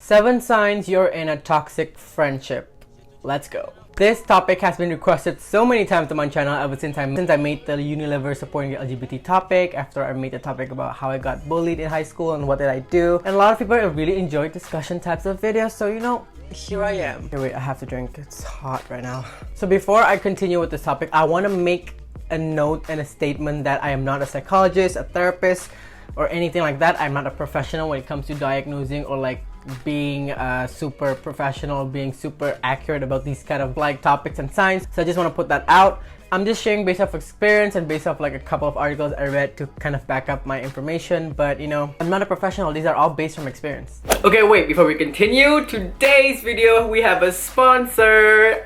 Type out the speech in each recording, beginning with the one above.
7 signs you're in a toxic friendship. Let's go. This topic has been requested so many times on my channel ever since I made the Unilever supporting the LGBT topic, after I made the topic about how I got bullied in high school and what did I do. And a lot of people really enjoyed discussion types of videos, so you know, here I am. Okay, wait, I have to drink. It's hot right now. So before I continue with this topic, I want to make a note and a statement that I am not a psychologist, a therapist, or anything like that. I'm not a professional when it comes to diagnosing or like being super professional, being super accurate about these kind of like topics and signs. So I just want to put that out. I'm just sharing based off experience and based off like a couple of articles I read to kind of back up my information, but you know, I'm not a professional. These are all based from experience. Okay, wait, before we continue today's video, we have a sponsor.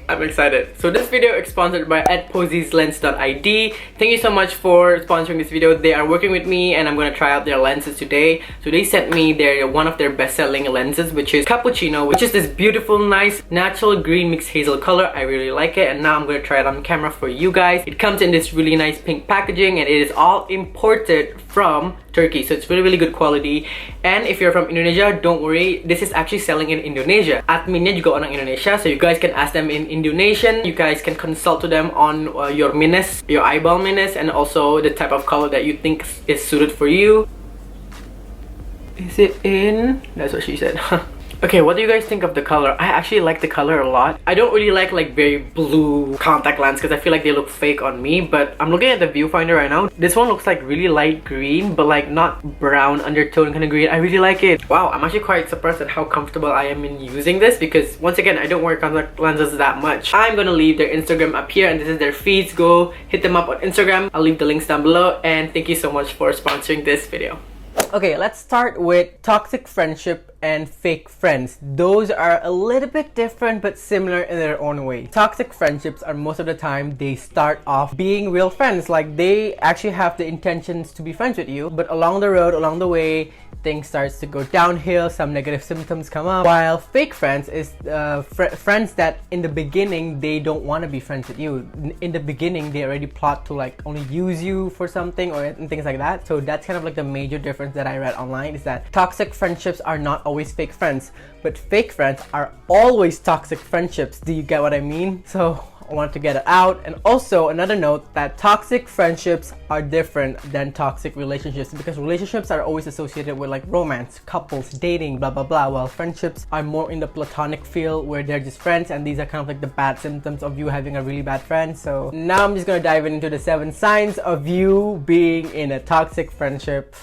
I'm excited. So this video is sponsored by @posiesLens.id. Thank you so much for sponsoring this video. They are working with me and I'm gonna try out their lenses today. So they sent me one of their best-selling lenses, which is Cappuccino, which is this beautiful, nice, natural green mixed hazel color. I really like it, and now I'm gonna try it on camera for you guys. It comes in this really nice pink packaging and it is all imported from Turkey, so it's really good quality. And if you're from Indonesia, don't worry, this is actually selling in Indonesia. Adminnya juga orang Indonesia, so you guys can ask them in Indonesian. You guys can consult to them on your minus, your eyeball minus, and also the type of color that you think is suited for you. Is it in? That's what she said. Okay, what do you guys think of the color? I actually like the color a lot. I don't really like very blue contact lens because I feel like they look fake on me, but I'm looking at the viewfinder right now. This one looks like really light green, but like not brown undertone kind of green. I really like it. Wow, I'm actually quite surprised at how comfortable I am in using this because once again, I don't wear contact lenses that much. I'm gonna leave their Instagram up here and this is their feeds. Go hit them up on Instagram. I'll leave the links down below, and thank you so much for sponsoring this video. Okay, let's start with toxic friendship and fake friends. Those are a little bit different but similar in their own way. Toxic friendships are most of the time they start off being real friends, like they actually have the intentions to be friends with you, but along the road, along the way, things starts to go downhill, some negative symptoms come up. While fake friends is friends that in the beginning they don't want to be friends with you. In the beginning they already plot to like only use you for something or and things like that. So that's kind of like the major difference that I read online, is that toxic friendships are not always fake friends, but fake friends are always toxic friendships. Do you get what I mean? So I wanted to get it out. And also another note that toxic friendships are different than toxic relationships, because relationships are always associated with like romance, couples, dating, blah blah blah, while friendships are more in the platonic field where they're just friends, and these are kind of like the bad symptoms of you having a really bad friend. So now I'm just gonna dive into the 7 signs of you being in a toxic friendship.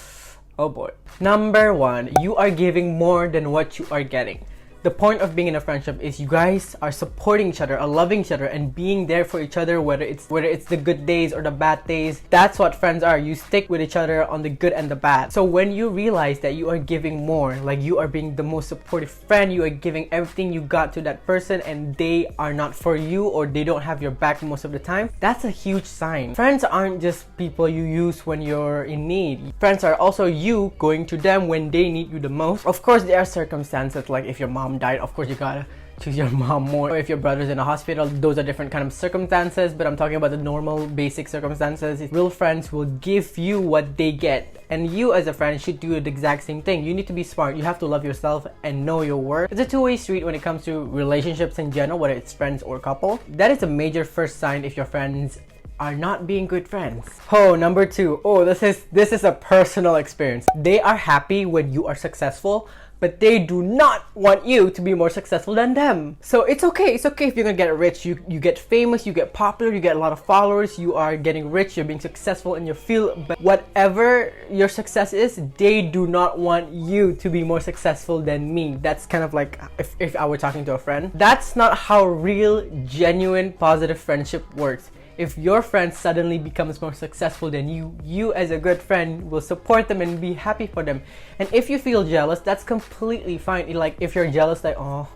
Oh boy. Number 1, you are giving more than what you are getting. The point of being in a friendship is you guys are supporting each other, are loving each other, and being there for each other, whether it's the good days or the bad days. That's what friends are. You stick with each other on the good and the bad. So when you realize that you are giving more, like you are being the most supportive friend, you are giving everything you got to that person, and they are not for you or they don't have your back most of the time, that's a huge sign. Friends aren't just people you use when you're in need. Friends are also you going to them when they need you the most. Of course, there are circumstances like if your mom died, of course you gotta choose your mom more. Or if your brother's in a hospital, those are different kind of circumstances, but I'm talking about the normal basic circumstances. Real friends will give you what they get, and you as a friend should do the exact same thing. You need to be smart. You have to love yourself and know your worth. It's a two-way street when it comes to relationships in general, whether it's friends or couple. That is a major first sign if your friends are not being good friends. Oh, number 2. Oh, this is a personal experience. They are happy when you are successful, but they do not want you to be more successful than them. So it's okay if you're gonna get rich, you get famous, you get popular, you get a lot of followers, you are getting rich, you're being successful in your field, but whatever your success is, they do not want you to be more successful than me. That's kind of like if I were talking to a friend. That's not how real, genuine, positive friendship works. If your friend suddenly becomes more successful than you as a good friend will support them and be happy for them. And if you feel jealous, that's completely fine. Like if you're jealous, like, oh,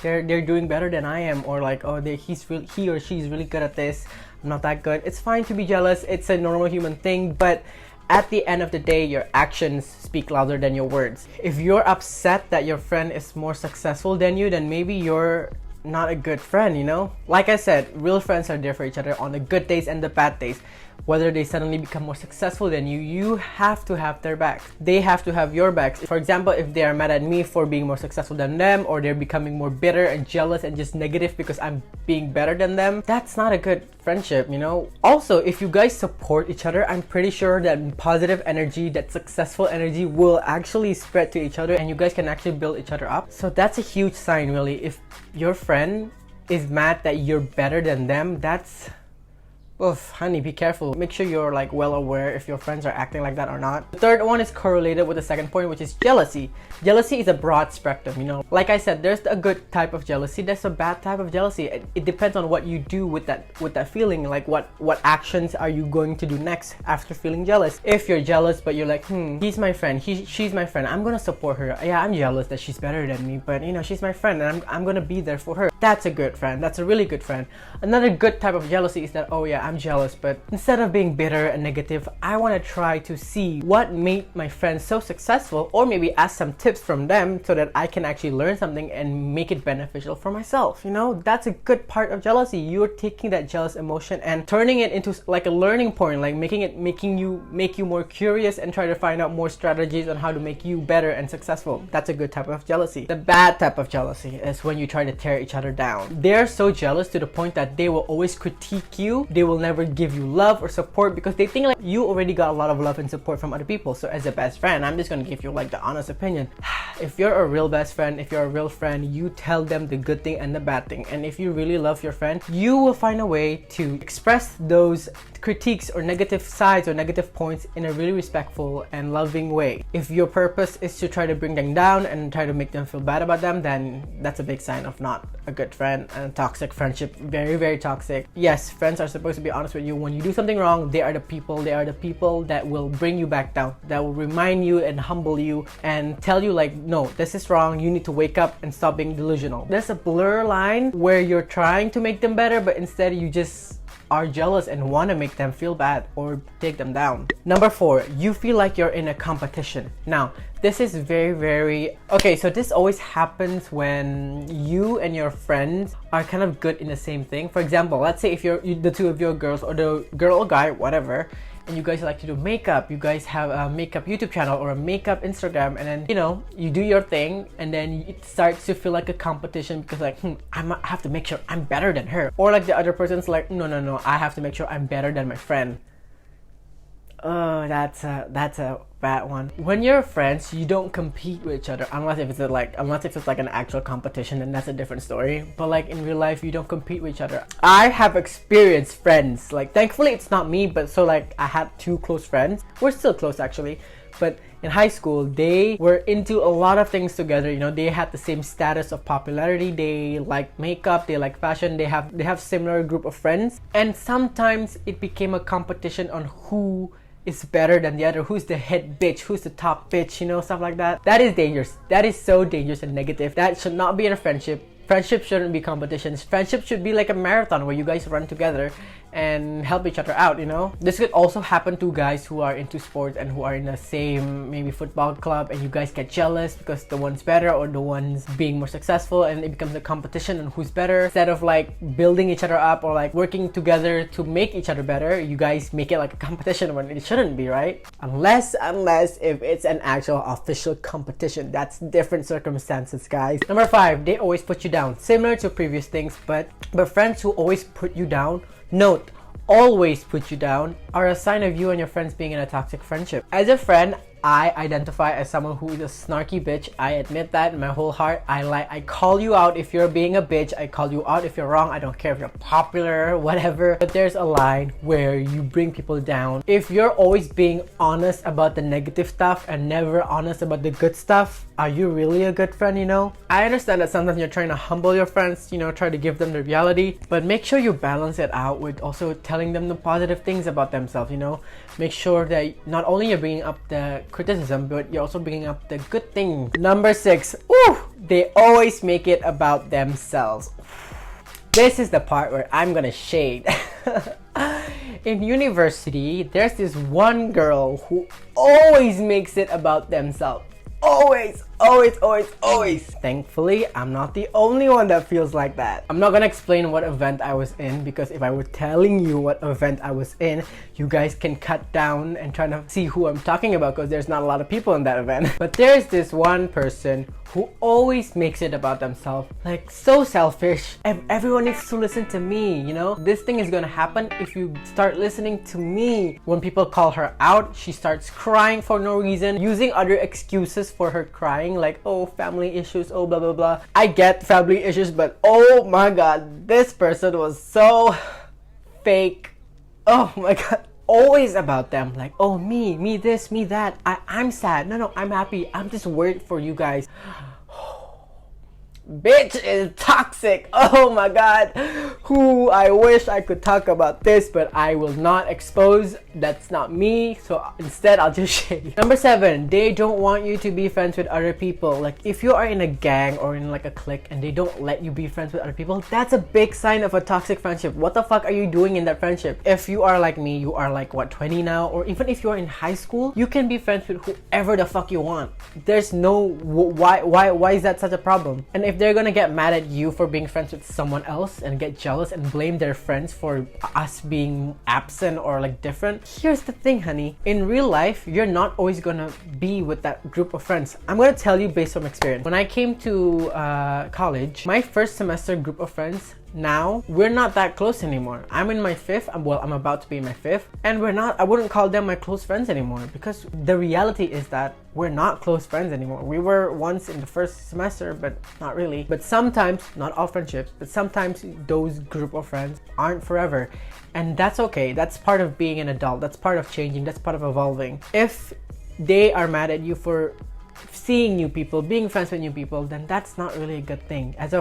they're doing better than I am, or like, oh, he or she's really good at this, I'm not that good. It's fine to be jealous. It's a normal human thing, but at the end of the day, your actions speak louder than your words. If you're upset that your friend is more successful than you, then maybe you're not a good friend, you know? Like I said, real friends are there for each other on the good days and the bad days. whether they suddenly become more successful than you, you have to have their backs. They have to have your backs. For example, if they are mad at me for being more successful than them, or they're becoming more bitter and jealous and just negative because I'm being better than them, that's not a good friendship, you know? Also, if you guys support each other, I'm pretty sure that positive energy, that successful energy will actually spread to each other and you guys can actually build each other up. So that's a huge sign, really. If your friend is mad that you're better than them, that's... oof, honey, be careful. Make sure you're like well aware if your friends are acting like that or not. The third one is correlated with the second point, which is jealousy. Jealousy is a broad spectrum, you know. Like I said, there's a good type of jealousy, there's a bad type of jealousy. It depends on what you do with that feeling. Like what actions are you going to do next after feeling jealous. If you're jealous but you're like, he's my friend, she's my friend, I'm gonna support her. Yeah, I'm jealous that she's better than me, but you know, she's my friend and I'm gonna be there for her. That's a good friend. That's a really good friend. Another good type of jealousy is that, oh yeah, I'm jealous, but instead of being bitter and negative, I want to try to see what made my friends so successful, or maybe ask some tips from them so that I can actually learn something and make it beneficial for myself. You know, that's a good part of jealousy. You're taking that jealous emotion and turning it into like a learning point, like making you more curious and try to find out more strategies on how to make you better and successful. That's a good type of jealousy. The bad type of jealousy is when you try to tear each other down. They're so jealous to the point that they will always critique you. They will never give you love or support because they think like you already got a lot of love and support from other people. So as a best friend, I'm just gonna give you like the honest opinion. If you're a real best friend, if you're a real friend, you tell them the good thing and the bad thing. And if you really love your friend, you will find a way to express those critiques or negative sides or negative points in a really respectful and loving way. If your purpose is to try to bring them down and try to make them feel bad about them, then that's a big sign of not a good friend and a toxic friendship. Very, very toxic. Yes, friends are supposed to be honest with you. When you do something wrong, they are the people that will bring you back down, that will remind you and humble you and tell you like, no, this is wrong, you need to wake up and stop being delusional. There's a blur line where you're trying to make them better, but instead you just are jealous and want to make them feel bad or take them down. Number 4, you feel like you're in a competition. Now, this is very okay, so this always happens when you and your friends are kind of good in the same thing. For example, let's say if the two of your girls, or the girl or guy, whatever, and you guys like to do makeup, you guys have a makeup YouTube channel or a makeup Instagram, and then, you know, you do your thing and then it starts to feel like a competition because like, I have to make sure I'm better than her. Or like the other person's like, no, I have to make sure I'm better than my friend. Oh, that's a bad one. When you're friends, you don't compete with each other unless if it's like an actual competition, then that's a different story. But like in real life, you don't compete with each other. I have experienced friends, like thankfully it's not me, but so like I had 2 close friends. We're still close actually, but in high school they were into a lot of things together. You know, they had the same status of popularity, they like makeup, they like fashion, they have similar group of friends, and sometimes it became a competition on who is better than the other, who's the head bitch, who's the top bitch, you know, stuff like that. That is dangerous. That is so dangerous and negative. That should not be in a friendship. Friendship shouldn't be competitions. Friendship should be like a marathon where you guys run together and help each other out, you know. This could also happen to guys who are into sports and who are in the same maybe football club, and you guys get jealous because the one's better or the one's being more successful, and it becomes a competition on who's better. Instead of like building each other up or like working together to make each other better, you guys make it like a competition when it shouldn't be, right? Unless if it's an actual official competition. That's different circumstances, guys. Number 5, they always put you down. Similar to previous things, but friends who always put you down, note, always put you down, are a sign of you and your friends being in a toxic friendship. As a friend, I identify as someone who is a snarky bitch. I admit that in my whole heart. I call you out if you're being a bitch. I call you out if you're wrong. I don't care if you're popular, whatever. But there's a line where you bring people down. If you're always being honest about the negative stuff and never honest about the good stuff, are you really a good friend, you know? I understand that sometimes you're trying to humble your friends, you know, try to give them the reality, but make sure you balance it out with also telling them the positive things about themselves, you know? Make sure that not only you're bringing up the criticism, but you're also bringing up the good things. Number 6, they always make it about themselves. This is the part where I'm gonna shade. In university, there's this one girl who always makes it about themselves. Always. Thankfully, I'm not the only one that feels like that. I'm not gonna explain what event I was in, because if I were telling you what event I was in, you guys can cut down and try to see who I'm talking about, because there's not a lot of people in that event. But there's this one person who always makes it about themselves, like so selfish. Everyone needs to listen to me, you know? This thing is gonna happen if you start listening to me. When people call her out, she starts crying for no reason, using other excuses for her crying, like, oh, family issues, oh, blah blah blah. I get family issues, but oh my god, this person was so fake. Oh my god. Always about them, like, oh, me this, me that, I'm sad, no, I'm happy, I'm just worried for you guys. Bitch is toxic. Oh my god. Who, I wish I could talk about this, but I will not expose. That's not me, so instead I'll just shade. Number 7, they don't want you to be friends with other people. Like, if you are in a gang or in like a clique and they don't let you be friends with other people, that's a big sign of a toxic friendship. What the fuck are you doing in that friendship? If you are like me, you are like what, 20 now, or even if you're in high school, you can be friends with whoever the fuck you want. There's no why is that such a problem? And if they're gonna get mad at you for being friends with someone else and get jealous and blame their friends for us being absent or like different, here's the thing, honey. In real life, you're not always gonna be with that group of friends. I'm gonna tell you based on experience. When I came to college, my first semester group of friends, now we're not that close anymore. I'm in my 5th, I'm about to be in my 5th, and I wouldn't call them my close friends anymore, because the reality is that we're not close friends anymore. We were once in the first semester, but not really. But sometimes, not all friendships, but sometimes those group of friends aren't forever, and that's okay. That's part of being an adult. That's part of changing. That's part of evolving. If they are mad at you for seeing new people, being friends with new people, then that's not really a good thing. As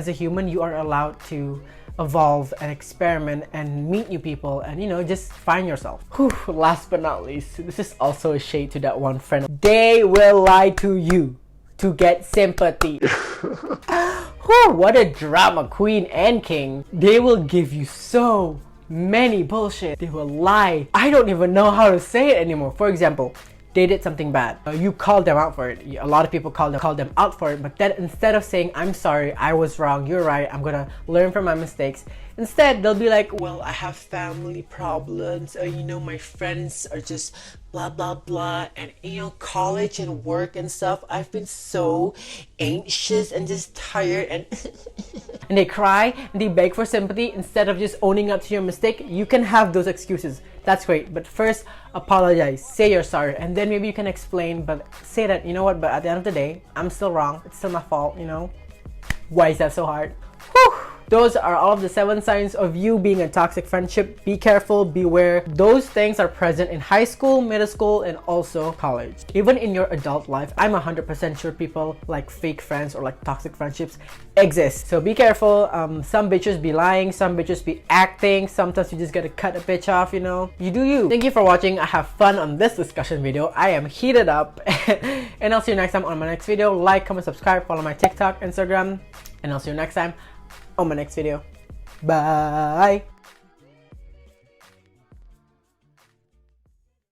a human, you are allowed to evolve and experiment and meet new people and, you know, just find yourself. Whew, last but not least, this is also a shade to that one friend. They will lie to you to get sympathy. Whew, what a drama queen and king. They will give you so many bullshit. They will lie. I don't even know how to say it anymore. For example, they did something bad. You called them out for it. A lot of people call them out for it, but then instead of saying, I'm sorry, I was wrong, you're right, I'm gonna learn from my mistakes, instead they'll be like, well, I have family problems, you know, my friends are just blah blah blah, and you know, college and work and stuff, I've been so anxious and just tired, and and they cry and they beg for sympathy instead of just owning up to your mistake. You can have those excuses, that's great, but first apologize, say you're sorry, and then maybe you can explain, but say that, you know what, but at the end of the day, I'm still wrong, it's still my fault, you know. Why is that so hard? Whew. Those are all of the 7 signs of you being a toxic friendship. Be careful, beware. Those things are present in high school, middle school, and also college. Even in your adult life, I'm 100% sure people like fake friends or like toxic friendships exist. So be careful. Some bitches be lying, some bitches be acting. Sometimes you just gotta cut a bitch off, you know. You do you. Thank you for watching. I have fun on this discussion video. I am heated up. And I'll see you next time on my next video. Like, comment, subscribe, follow my TikTok, Instagram, and I'll see you next time on my next video. Bye.